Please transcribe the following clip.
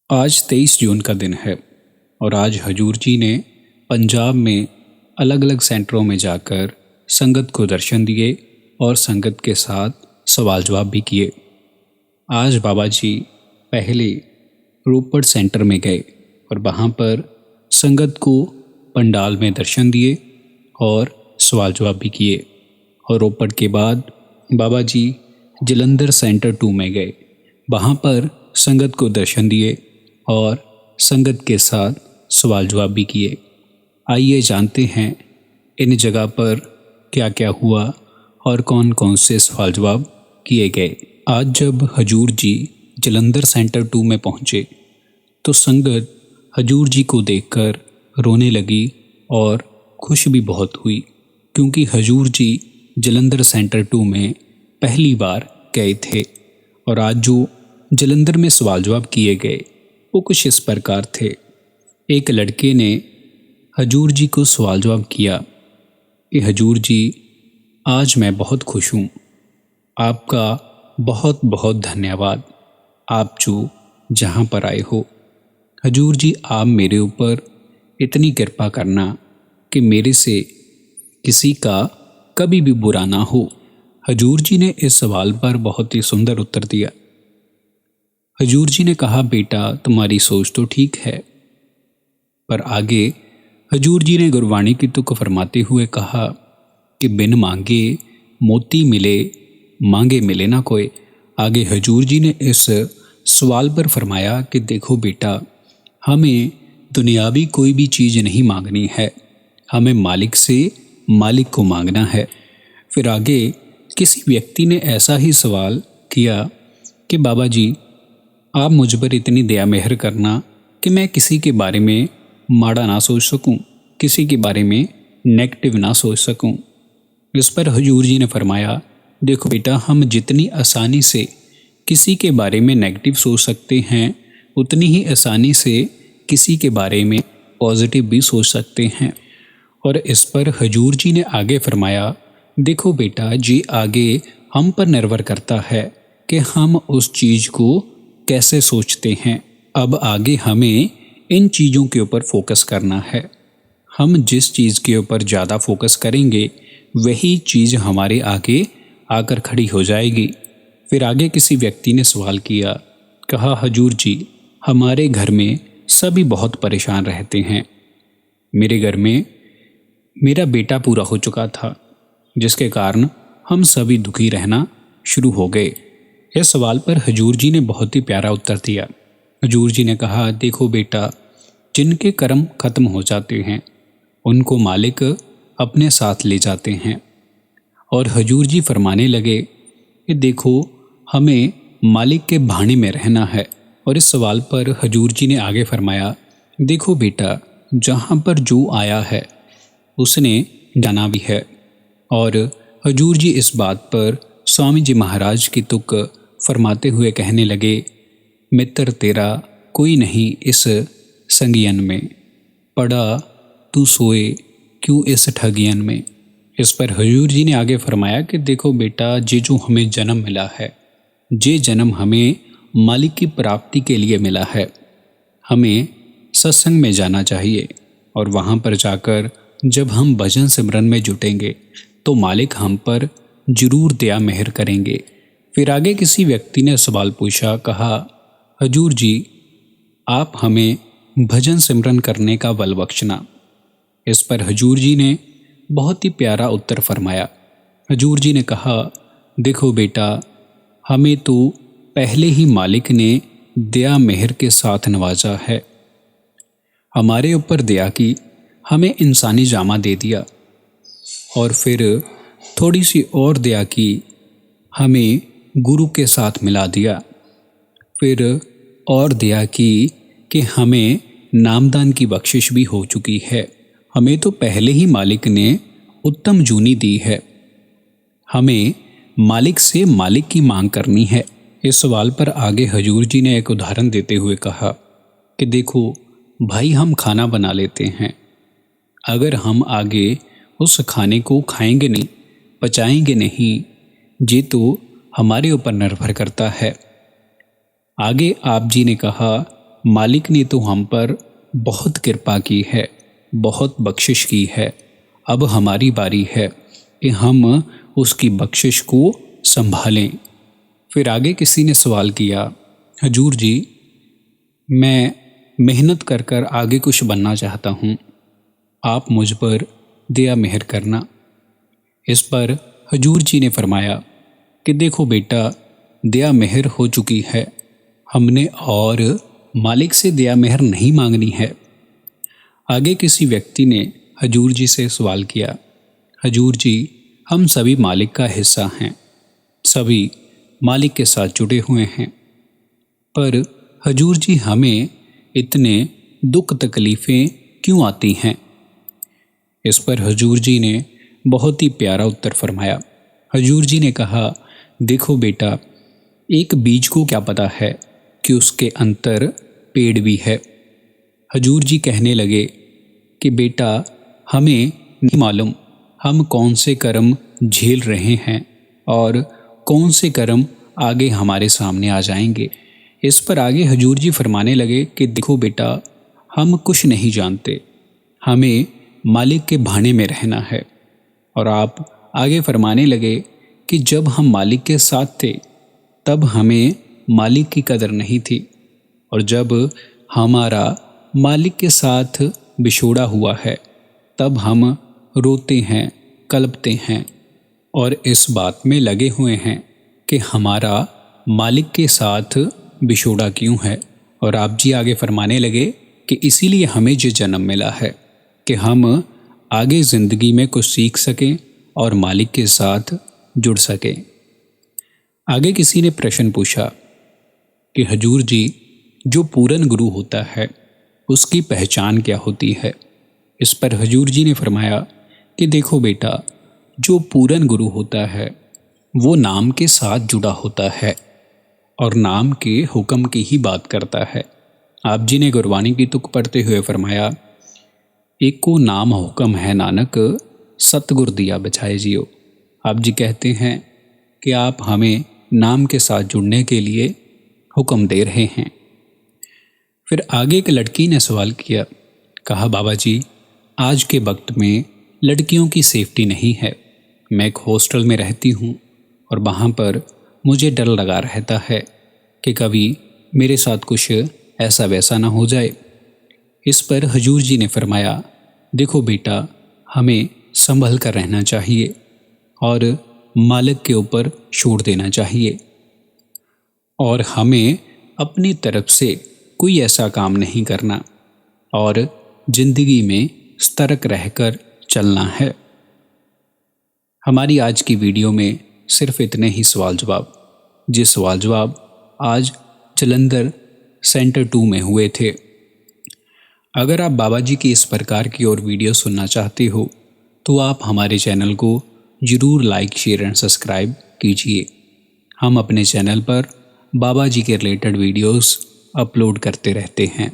आज 23 जून का दिन है और आज हजूर जी ने पंजाब में अलग अलग सेंटरों में जाकर संगत को दर्शन दिए और संगत के साथ सवाल जवाब भी किए। आज बाबा जी पहले रोपड़ सेंटर में गए और वहाँ पर संगत को पंडाल में दर्शन दिए और सवाल जवाब भी किए। और रोपड़ के बाद बाबा जी जलंधर सेंटर 2 में गए, वहाँ पर संगत को दर्शन दिए और संगत के साथ सवाल जवाब भी किए। आइए जानते हैं इन जगह पर क्या क्या हुआ और कौन कौन से सवाल जवाब किए गए। आज जब हजूर जी जलंधर सेंटर 2 में पहुँचे तो संगत हजूर जी को देखकर रोने लगी और खुश भी बहुत हुई, क्योंकि हजूर जी जलंधर सेंटर 2 में पहली बार गए थे। और आज जो जलंधर में सवाल जवाब किए गए वो कुछ इस प्रकार थे। एक लड़के ने हजूर जी को सवाल जवाब किया कि हजूर जी, आज मैं बहुत खुश हूँ, आपका बहुत बहुत धन्यवाद, आप जो जहाँ पर आए हो। हजूर जी, आप मेरे ऊपर इतनी कृपा करना कि मेरे से किसी का कभी भी बुरा ना हो। हजूर जी ने इस सवाल पर बहुत ही सुंदर उत्तर दिया। हजूर जी ने कहा, बेटा तुम्हारी सोच तो ठीक है, पर आगे हजूर जी ने गुरबाणी की तुक फरमाते हुए कहा कि बिन मांगे मोती मिले, मांगे मिले ना कोई। आगे हजूर जी ने इस सवाल पर फरमाया कि देखो बेटा, हमें दुनियावी कोई भी चीज़ नहीं मांगनी है, हमें मालिक से मालिक को मांगना है। फिर आगे किसी व्यक्ति ने ऐसा ही सवाल किया कि बाबा जी, आप मुझ पर इतनी दया मेहर करना कि मैं किसी के बारे में माड़ा ना सोच सकूं, किसी के बारे में नेगेटिव ना सोच सकूं। इस पर हजूर जी ने फरमाया, देखो बेटा, हम जितनी आसानी से किसी के बारे में नेगेटिव सोच सकते हैं, उतनी ही आसानी से किसी के बारे में पॉजिटिव भी सोच सकते हैं। और इस पर हजूर जी ने आगे फरमाया, देखो बेटा जी, आगे हम पर निर्भर करता है कि हम उस चीज़ को कैसे सोचते हैं। अब आगे हमें इन चीज़ों के ऊपर फोकस करना है। हम जिस चीज़ के ऊपर ज़्यादा फोकस करेंगे वही चीज़ हमारे आगे आकर खड़ी हो जाएगी। फिर आगे किसी व्यक्ति ने सवाल किया, कहा, हजूर जी, हमारे घर में सभी बहुत परेशान रहते हैं। मेरे घर में मेरा बेटा पूरा हो चुका था, जिसके कारण हम सभी दुखी रहना शुरू हो गए। इस सवाल पर हजूर जी ने बहुत ही प्यारा उत्तर दिया। हजूर जी ने कहा, देखो बेटा, जिनके कर्म खत्म हो जाते हैं उनको मालिक अपने साथ ले जाते हैं। और हजूर जी फरमाने लगे कि देखो, हमें मालिक के भाने में रहना है। और इस सवाल पर हजूर जी ने आगे फरमाया, देखो बेटा, जहाँ पर जो आया है उसने जाना भी है। और हजूर जी इस बात पर स्वामी जी महाराज की तुक फरमाते हुए कहने लगे, मित्र तेरा कोई नहीं इस संगियन में, पड़ा तू सोए क्यों इस ठगियन में। इस पर हजूर जी ने आगे फरमाया कि देखो बेटा, जे जो हमें जन्म मिला है, जे जन्म हमें मालिक की प्राप्ति के लिए मिला है, हमें सत्संग में जाना चाहिए। और वहाँ पर जाकर जब हम भजन सिमरन में जुटेंगे तो मालिक हम पर जरूर दया मेहर करेंगे। फिर आगे किसी व्यक्ति ने सवाल पूछा, कहा, हजूर जी, आप हमें भजन सिमरन करने का बल बख्शना। इस पर हजूर जी ने बहुत ही प्यारा उत्तर फरमाया। हजूर जी ने कहा, देखो बेटा, हमें तो पहले ही मालिक ने दया मेहर के साथ नवाजा है, हमारे ऊपर दया की, हमें इंसानी जामा दे दिया, और फिर थोड़ी सी और दया की, हमें गुरु के साथ मिला दिया, फिर और दया की कि हमें नामदान की बख्शिश भी हो चुकी है। हमें तो पहले ही मालिक ने उत्तम जूनी दी है, हमें मालिक से मालिक की मांग करनी है। इस सवाल पर आगे हजूर जी ने एक उदाहरण देते हुए कहा कि देखो भाई, हम खाना बना लेते हैं, अगर हम आगे उस खाने को खाएंगे नहीं, पचाएंगे नहीं, ये तो हमारे ऊपर निर्भर करता है। आगे आप जी ने कहा मालिक ने तो हम पर बहुत कृपा की है, बहुत बख्शिश की है। अब हमारी बारी है कि हम उसकी बख्शिश को संभालें। फिर आगे किसी ने सवाल किया, हजूर जी, मैं मेहनत कर कर आगे कुछ बनना चाहता हूँ, आप मुझ पर दया मेहर करना। इस पर हजूर जी ने फरमाया कि देखो बेटा, दया मेहर हो चुकी है, हमने और मालिक से दया मेहर नहीं मांगनी है। आगे किसी व्यक्ति ने हजूर जी से सवाल किया, हजूर जी, हम सभी मालिक का हिस्सा हैं, सभी मालिक के साथ जुड़े हुए हैं, पर हजूर जी हमें इतने दुख तकलीफ़ें क्यों आती हैं? इस पर हजूर जी ने बहुत ही प्यारा उत्तर फरमाया। हजूर जी ने कहा, देखो बेटा, एक बीज को क्या पता है कि उसके अंतर पेड़ भी है। हजूर जी कहने लगे कि बेटा, हमें नहीं मालूम हम कौन से कर्म झेल रहे हैं और कौन से कर्म आगे हमारे सामने आ जाएंगे। इस पर आगे हजूर जी फरमाने लगे कि देखो बेटा, हम कुछ नहीं जानते, हमें मालिक के भाने में रहना है। और आप आगे फरमाने लगे कि जब हम मालिक के साथ थे तब हमें मालिक की कदर नहीं थी, और जब हमारा मालिक के साथ बिछोड़ा हुआ है तब हम रोते हैं, कलपते हैं और इस बात में लगे हुए हैं कि हमारा मालिक के साथ बिछोड़ा क्यों है। और आप जी आगे फरमाने लगे कि इसीलिए हमें ये जन्म मिला है कि हम आगे ज़िंदगी में कुछ सीख सकें और मालिक के साथ जुड़ सकें। आगे किसी ने प्रश्न पूछा कि हजूर जी, जो पूरन गुरु होता है उसकी पहचान क्या होती है? इस पर हजूर जी ने फरमाया कि देखो बेटा, जो पूरन गुरु होता है वो नाम के साथ जुड़ा होता है और नाम के हुक्म की ही बात करता है। आप जी ने गुरबानी की तुक पढ़ते हुए फरमाया, एक को नाम हुक्म है नानक, सतगुर दिया बचाए जियो। आप जी कहते हैं कि आप हमें नाम के साथ जुड़ने के लिए हुक्म दे रहे हैं। फिर आगे एक लड़की ने सवाल किया, कहा, बाबा जी, आज के वक्त में लड़कियों की सेफ्टी नहीं है। मैं एक हॉस्टल में रहती हूँ और वहाँ पर मुझे डर लगा रहता है कि कभी मेरे साथ कुछ ऐसा वैसा ना हो जाए। इस पर हजूर जी ने फरमाया, देखो बेटा, हमें संभल कर रहना चाहिए और मालिक के ऊपर छोड़ देना चाहिए और हमें अपनी तरफ से कोई ऐसा काम नहीं करना और जिंदगी में सतर्क रहकर चलना है। हमारी आज की वीडियो में सिर्फ इतने ही सवाल जवाब, ये सवाल जवाब आज जलंधर सेंटर 2 में हुए थे। अगर आप बाबा जी की इस प्रकार की और वीडियो सुनना चाहते हो तो आप हमारे चैनल को ज़रूर लाइक, शेयर एंड सब्सक्राइब कीजिए। हम अपने चैनल पर बाबा जी के रिलेटेड वीडियोस अपलोड करते रहते हैं।